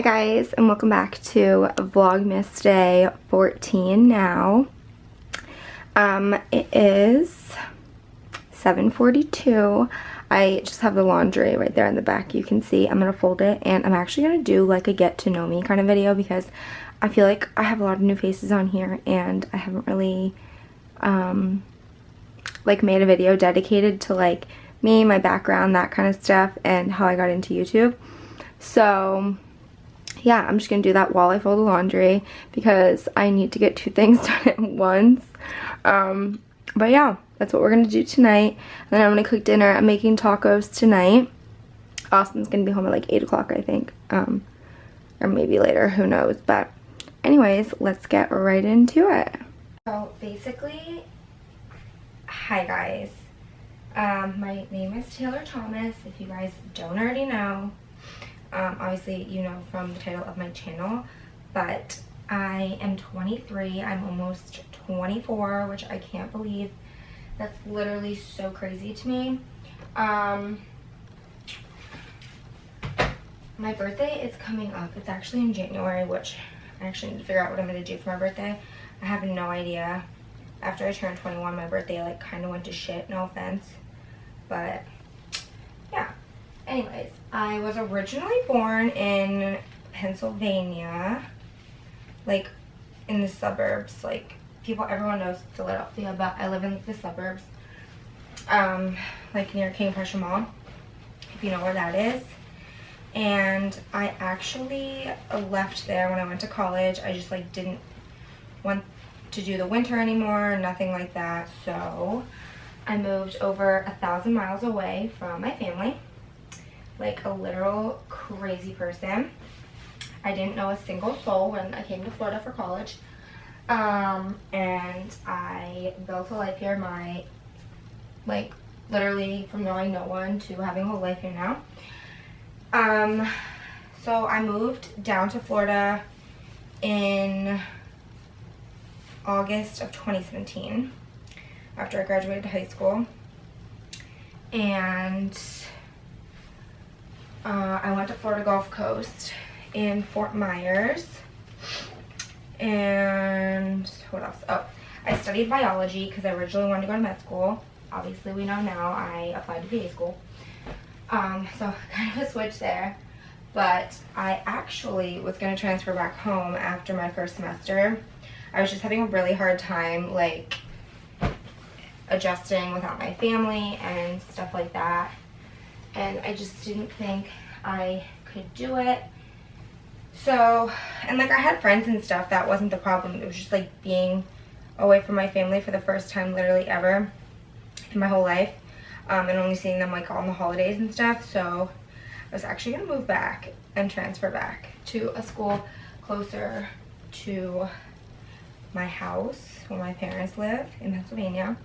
Hi guys, and welcome back to Vlogmas day 14 now. It is 7:42. I just have the laundry right there in the back. You can see I'm gonna fold it, and I'm actually gonna do like a get to know me kind of video because I feel like I have a lot of new faces on here and I haven't really like made a video dedicated to like me, my background, that kind of stuff, and how I got into YouTube. So yeah, I'm just gonna do that while I fold the laundry because I need to get two things done at once. But yeah, that's what we're gonna do tonight. And then I'm gonna cook dinner. I'm making tacos tonight. Austin's gonna be home at like 8 o'clock, I think, or maybe later, who knows. But anyways, let's get right into it. So basically, hi guys, my name is Taylor Thomas, if you guys don't already know. Obviously you know from the title of my channel, but I am 23. I'm almost 24, which I can't believe. That's literally so crazy to me. My birthday is coming up. It's actually in January, which I actually need to figure out what I'm going to do for my birthday. I have no idea. After I turned 21, my birthday like kind of went to shit, no offense, but yeah. Anyways, I was originally born in Pennsylvania, like in the suburbs. Like everyone knows Philadelphia, but I live in the suburbs, like near King Prussia Mall, if you know where that is. And I actually left there when I went to college. I just like didn't want to do the winter anymore, nothing like that. So I moved over 1,000 miles away from my family. Like a literal crazy person. I didn't know a single soul when I came to Florida for college. And I built a life here, like literally from knowing no one to having a whole life here now. So I moved down to Florida in August of 2017 after I graduated high school. And I went to Florida Gulf Coast in Fort Myers, and what else? Oh, I studied biology because I originally wanted to go to med school. Obviously, we know now I applied to PA school. So kind of a switch there. But I actually was going to transfer back home after my first semester. I was just having a really hard time, like, adjusting without my family and stuff like that. And I just didn't think I could do it. So, and like I had friends and stuff, that wasn't the problem. It was just like being away from my family for the first time literally ever in my whole life, and only seeing them like on the holidays and stuff. So I was actually gonna move back and transfer back to a school closer to my house where my parents live in Pennsylvania.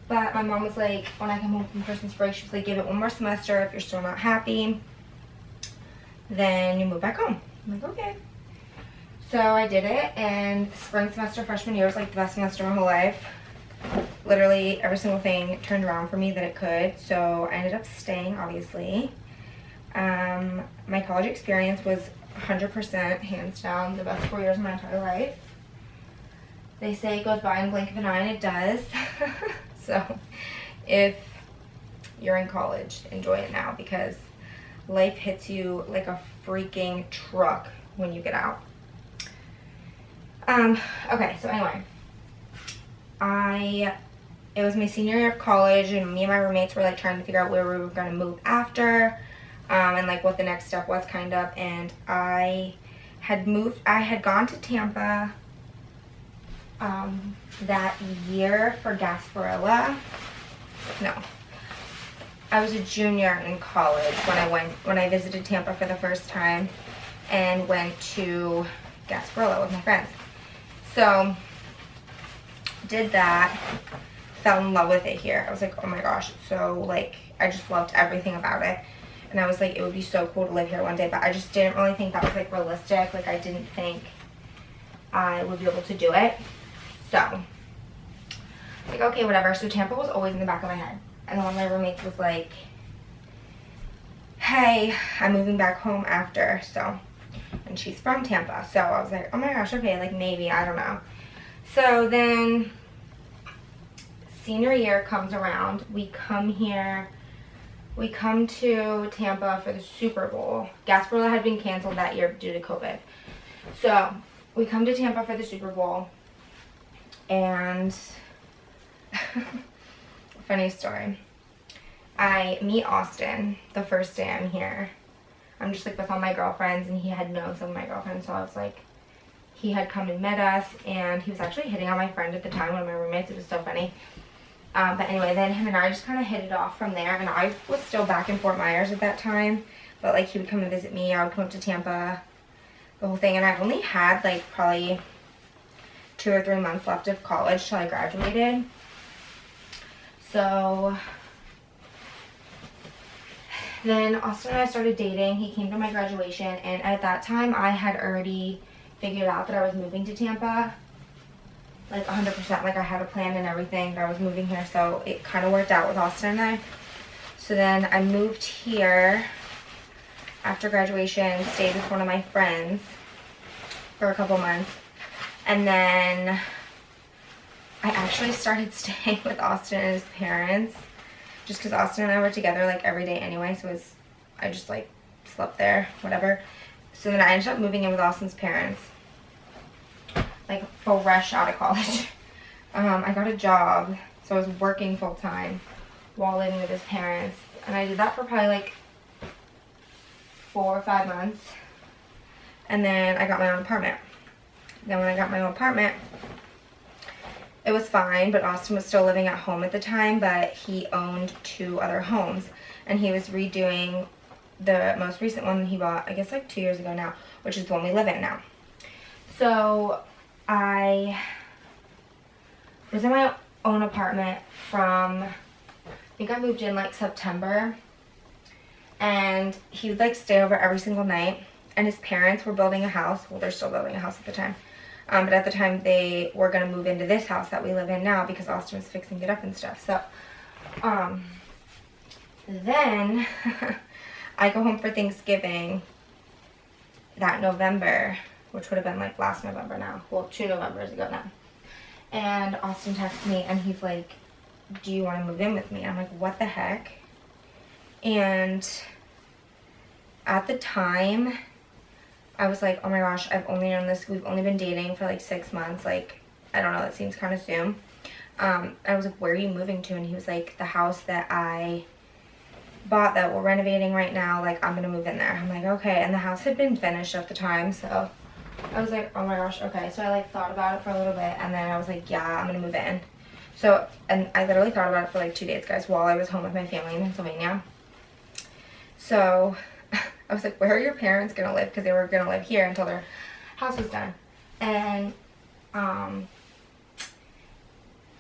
But my mom was like, when I come home from Christmas break, she was like, give it one more semester. If you're still not happy, then you move back home. I'm like, okay. So I did it, and spring semester freshman year was like the best semester of my whole life. Literally every single thing turned around for me that it could. So I ended up staying, obviously. My college experience was 100%, hands down, the best 4 years of my entire life. They say it goes by in the blink of an eye, and it does. So if you're in college, enjoy it now, because life hits you like a freaking truck when you get out. Okay, so anyway, it was my senior year of college, and me and my roommates were like trying to figure out where we were going to move after, and like what the next step was kind of. And I had gone to Tampa that year for Gasparilla. No, I was a junior in college when I visited Tampa for the first time and went to Gasparilla with my friends. So did that, fell in love with it here. I was like, oh my gosh, so like I just loved everything about it. And I was like, it would be so cool to live here one day, but I just didn't really think that was like realistic. Like I didn't think I would be able to do it. So like, okay, whatever. So Tampa was always in the back of my head. And then one of my roommates was like, hey, I'm moving back home after. So and she's from Tampa. So I was like, oh my gosh, okay, like maybe, I don't know. So then senior year comes around. We come here. We come to Tampa for the Super Bowl. Gasparilla had been canceled that year due to COVID. So we come to Tampa for the Super Bowl. And funny story. I meet Austin the first day I'm here. I'm just like with all my girlfriends, and he had known some of my girlfriends, so I was like, he had come and met us, and he was actually hitting on my friend at the time, one of my roommates. It was so funny. But anyway, then him and I just kind of hit it off from there, and I was still back in Fort Myers at that time, but like he would come and visit me, I would come up to Tampa, the whole thing, and I only had like probably 2 or 3 months left of college till I graduated. So then Austin and I started dating. He came to my graduation, and at that time I had already figured out that I was moving to Tampa, like 100%. Like I had a plan and everything that I was moving here, so it kind of worked out with Austin and I. So then I moved here after graduation, stayed with one of my friends for a couple months, and then I actually started staying with Austin and his parents, just because Austin and I were together like every day anyway, so I just like slept there, whatever. So then I ended up moving in with Austin's parents, like fresh out of college. I got a job, so I was working full time while living with his parents, and I did that for probably like 4 or 5 months, and then I got my own apartment. Then when I got my own apartment, it was fine, but Austin was still living at home at the time, but he owned 2 other homes, and he was redoing the most recent one he bought, I guess like 2 years ago now, which is the one we live in now. So I was in my own apartment from, I think I moved in like September, and he would like stay over every single night, and his parents were building a house. Well, they're still building a house at the time. But at the time they were going to move into this house that we live in now because Austin was fixing it up and stuff. So then I go home for Thanksgiving that November, which would have been like last November now. Well, 2 Novembers ago now. And Austin texts me and he's like, do you want to move in with me? I'm like, what the heck? And at the time, I was like, oh my gosh, I've only known this, we've only been dating for like 6 months, like, I don't know, that seems kind of soon. I was like, where are you moving to? And he was like, the house that I bought that we're renovating right now, like, I'm gonna move in there. I'm like, okay, and the house had been finished at the time, so I was like, oh my gosh, okay. So I like thought about it for a little bit, and then I was like, yeah, I'm gonna move in. So, and I literally thought about it for like 2 days, guys, while I was home with my family in Pennsylvania. So I was like, where are your parents gonna live? Because they were gonna live here until their house was done. And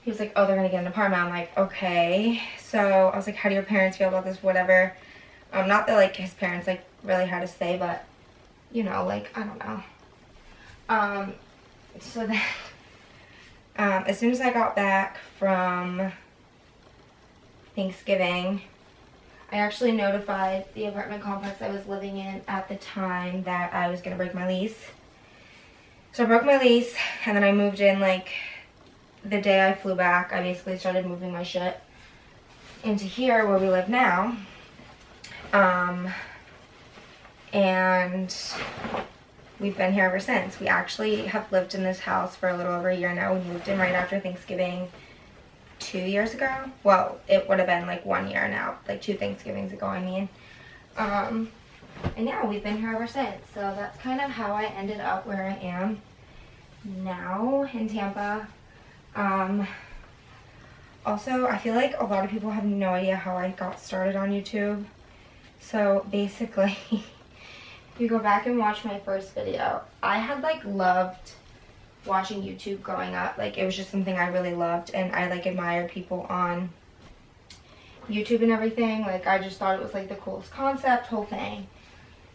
he was like, oh, they're gonna get an apartment. I'm like, okay. So I was like, how do your parents feel about this? Whatever. Not that like his parents like really had to say, but you know, like, I don't know. So then as soon as I got back from Thanksgiving, I actually notified the apartment complex I was living in at the time that I was going to break my lease. So I broke my lease, and then I moved in like the day I flew back. I basically started moving my shit into here where we live now. And we've been here ever since. We actually have lived in this house for a little over a year now. We moved in right after Thanksgiving 2 years ago. Well, it would have been like 1 year now, like 2 Thanksgivings ago, I mean. And yeah, we've been here ever since. So that's kind of how I ended up where I am now in Tampa. Also, I feel like a lot of people have no idea how I got started on YouTube. So basically, if you go back and watch my first video, I had like loved watching YouTube growing up. Like, it was just something I really loved, and I like admired people on YouTube and everything. Like, I just thought it was like the coolest concept, whole thing.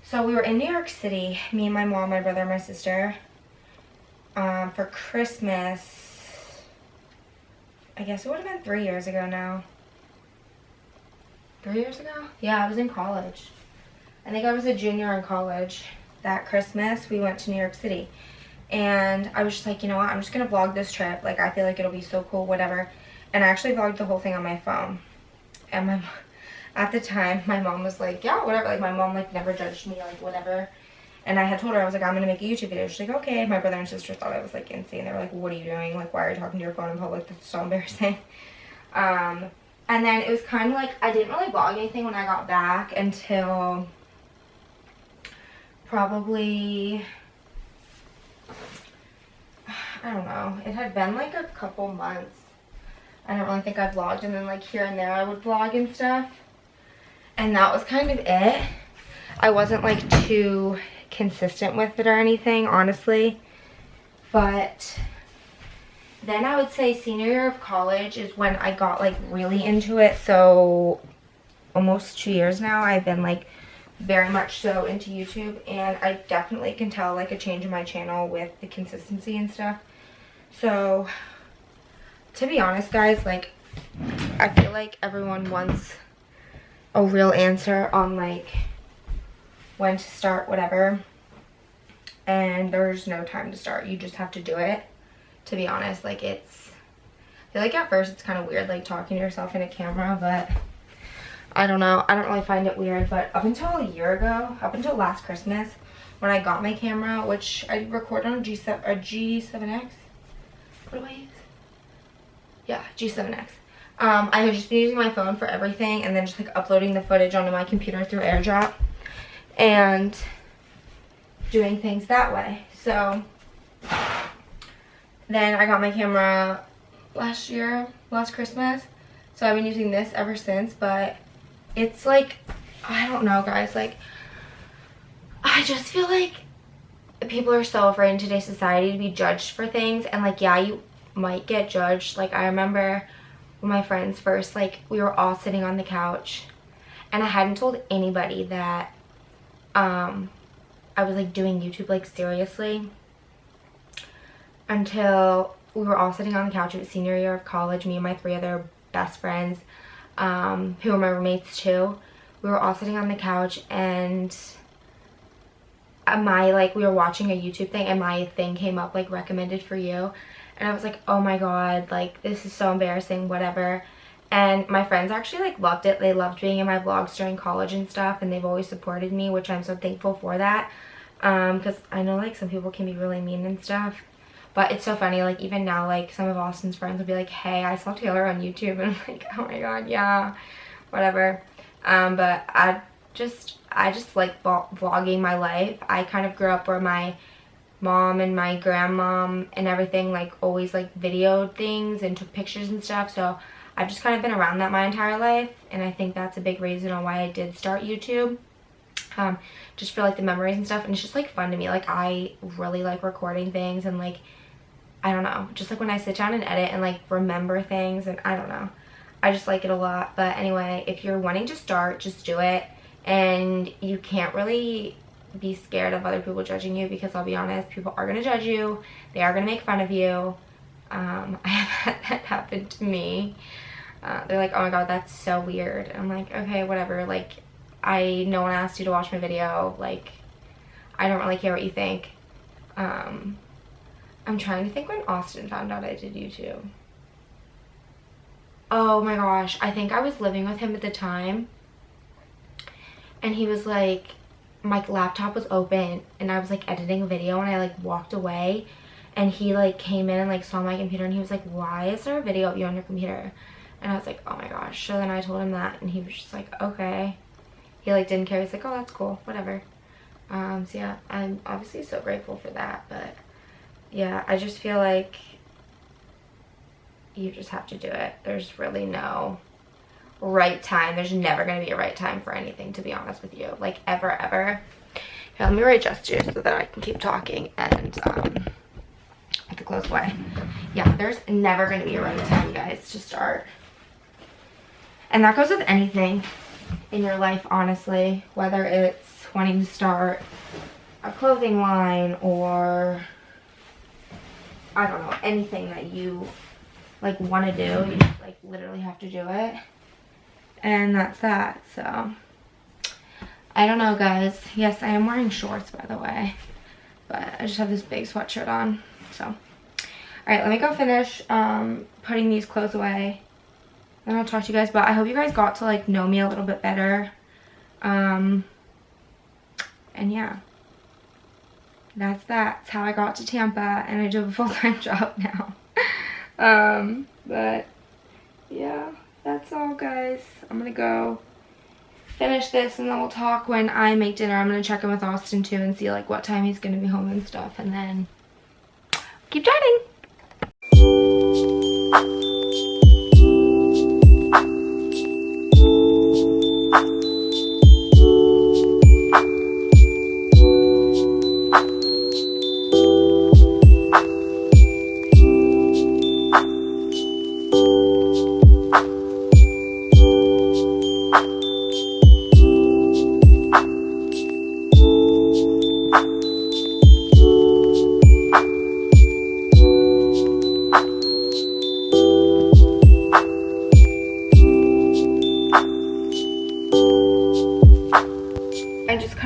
So we were in New York City, me and my mom, my brother, and my sister, for Christmas. I guess it would have been 3 years ago now. 3 years ago? Yeah, I was in college. I think I was a junior in college. that Christmas, we went to New York City. And I was just like, you know what, I'm just gonna vlog this trip. Like, I feel like it'll be so cool, whatever. And I actually vlogged the whole thing on my phone. And at the time, my mom was like, yeah, whatever. Like, my mom, like, never judged me, like, whatever. And I had told her, I was like, I'm gonna make a YouTube video. She's like, okay. My brother and sister thought I was, like, insane. They were like, what are you doing? Like, why are you talking to your phone in public? That's so embarrassing. And then it was kind of like, I didn't really vlog anything when I got back until probably, I don't know, it had been like a couple months. I don't really think I vlogged, and then like here and there I would vlog and stuff. And that was kind of it. I wasn't like too consistent with it or anything, honestly. But then I would say senior year of college is when I got like really into it. So almost 2 years now, I've been like very much so into YouTube, and I definitely can tell like a change in my channel with the consistency and stuff. So to be honest, guys, like I feel like everyone wants a real answer on like when to start whatever, and there's no time to start. You just have to do it, to be honest. Like, I feel like at first it's kind of weird like talking to yourself in a camera, but I don't know, I don't really find it weird. But up until a year ago, up until last Christmas, when I got my camera, which I record on a G7X. What do I use? Yeah, G7X. I have just been using my phone for everything, and then just like uploading the footage onto my computer through AirDrop and doing things that way. So then I got my camera last Christmas. So I've been using this ever since, but it's like, I don't know, guys, like I just feel like people are so afraid in today's society to be judged for things. And like, yeah, you might get judged. Like, I remember when my friends first, like, we were all sitting on the couch, and I hadn't told anybody that I was like doing YouTube like seriously until we were all sitting on the couch. It was senior year of college, me and my 3 other best friends who were my roommates too. We were all sitting on the couch, and we were watching a YouTube thing, and my thing came up like recommended for you, and I was like, oh my god, like this is so embarrassing, whatever. And my friends actually like loved it. They loved being in my vlogs during college and stuff, and they've always supported me, which I'm so thankful for that, because I know like some people can be really mean and stuff. But it's so funny, like even now, like some of Austin's friends will be like, hey, I saw Taylor on YouTube, and I'm like, oh my god, yeah, whatever. But I just like vlogging my life. I kind of grew up where my mom and my grandmom and everything like always like videoed things and took pictures and stuff, so I've just kind of been around that my entire life, and I think that's a big reason on why I did start YouTube. Just for like the memories and stuff, and it's just like fun to me. Like, I really like recording things, and like, I don't know, just like when I sit down and edit and like remember things, and I don't know, I just like it a lot. But anyway, if you're wanting to start, just do it, and you can't really be scared of other people judging you, because I'll be honest, people are gonna judge you, they are gonna make fun of you. I have had that happen to me. They're like, oh my god, that's so weird. And I'm like, okay, whatever, like, no one asked you to watch my video, like, I don't really care what you think. I'm trying to think when Austin found out I did YouTube. Oh my gosh, I think I was living with him at the time, and he was like, my laptop was open and I was like editing a video, and I like walked away, and he like came in and like saw my computer, and he was like, why is there a video of you on your computer? And I was like, oh my gosh. So then I told him that, and he was just like, okay. He like didn't care. He's like, oh, that's cool, whatever. So yeah, I'm obviously so grateful for that. But yeah, I just feel like you just have to do it. There's really no right time. There's never going to be a right time for anything, to be honest with you, like ever. Here, let me readjust you so that I can keep talking, and put the clothes away. Yeah, there's never going to be a right time, guys, to start. And that goes with anything in your life, honestly, whether it's wanting to start a clothing line, or I don't know, anything that you like want to do. You just like literally have to do it, and that's that. So I don't know, guys. Yes, I am wearing shorts, by the way. But I just have this big sweatshirt on. So, all right, let me go finish putting these clothes away. And I'll talk to you guys. But I hope you guys got to, like, know me a little bit better. And yeah. That's how I got to Tampa. And I do have a full-time job now. But, yeah. That's all, guys. I'm gonna go finish this and then we'll talk when I make dinner. I'm gonna check in with Austin too and see like what time he's gonna be home and stuff, and then keep chatting.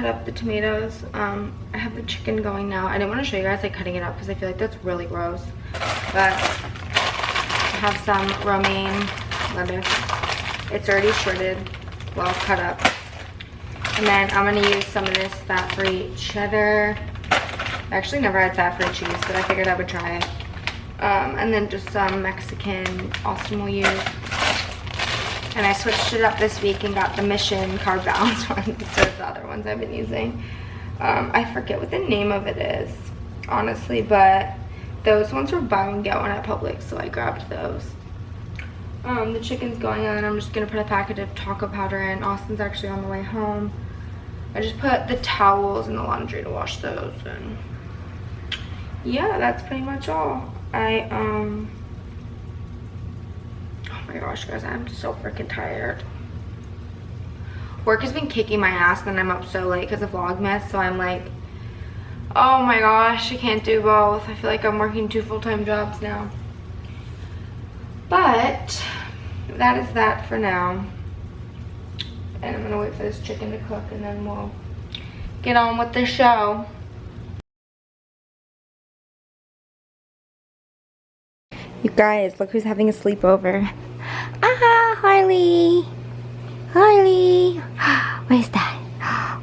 Up the tomatoes. I have the chicken going now. I didn't want to show you guys like cutting it up because I feel like that's really gross, but I have some romaine lettuce. It's already shredded, well cut up, and then I'm going to use some of this fat-free cheddar. I actually never had fat-free cheese, but I figured I would try it. And then just some Mexican Austin will use. And I switched it up this week and got the Mission carb balance one instead of the other ones I've been using. I forget what the name of it is, honestly, but those ones were buy one get one at Publix, so I grabbed those. The chicken's going on. I'm just gonna put a packet of taco powder in. Austin's actually on the way home. I just put the towels in the laundry to wash those, and yeah, that's pretty much all. Oh my gosh, guys, I'm so freaking tired. Work has been kicking my ass and I'm up so late because of Vlogmas, so I'm like, oh my gosh, I can't do both. I feel like I'm working 2 full-time jobs now. But that is that for now. And I'm gonna wait for this chicken to cook and then we'll get on with the show. You guys, look who's having a sleepover. Ah, Harley. Harley. Where's that?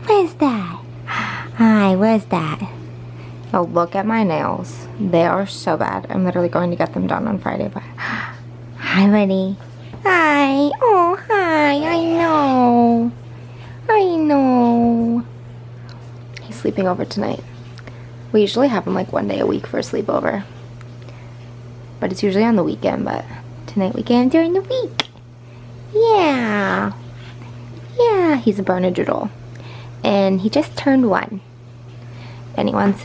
Where's that? Hi, where's that? Oh, look at my nails. They are so bad. I'm literally going to get them done on Friday, but... Hi, buddy. Hi. Oh, hi. I know. I know. He's sleeping over tonight. We usually have him like 1 day a week for a sleepover. But it's usually on the weekend, but tonight we get him during the week. Yeah. Yeah, he's a Bernedoodle. And he just turned 1. If anyone's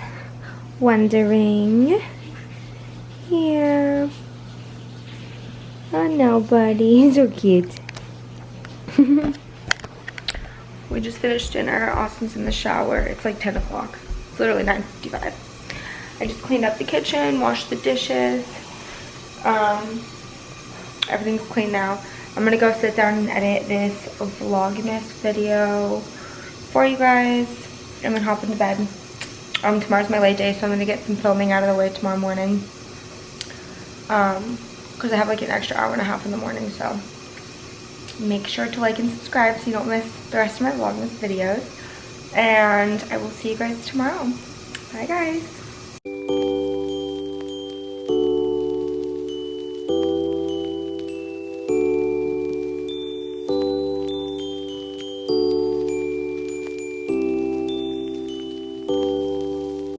wondering. Yeah. Oh no, buddy. He's so cute. We just finished dinner. Austin's in the shower. It's like 10 o'clock. It's literally 9:55. I just cleaned up the kitchen, washed the dishes. Everything's clean now. I'm gonna go sit down and edit this Vlogmas video for you guys and then hop into bed. Tomorrow's my late day, so I'm gonna get some filming out of the way tomorrow morning. Because I have like an extra hour and a half in the morning, so make sure to like and subscribe so you don't miss the rest of my Vlogmas videos. And I will see you guys tomorrow. Bye, guys.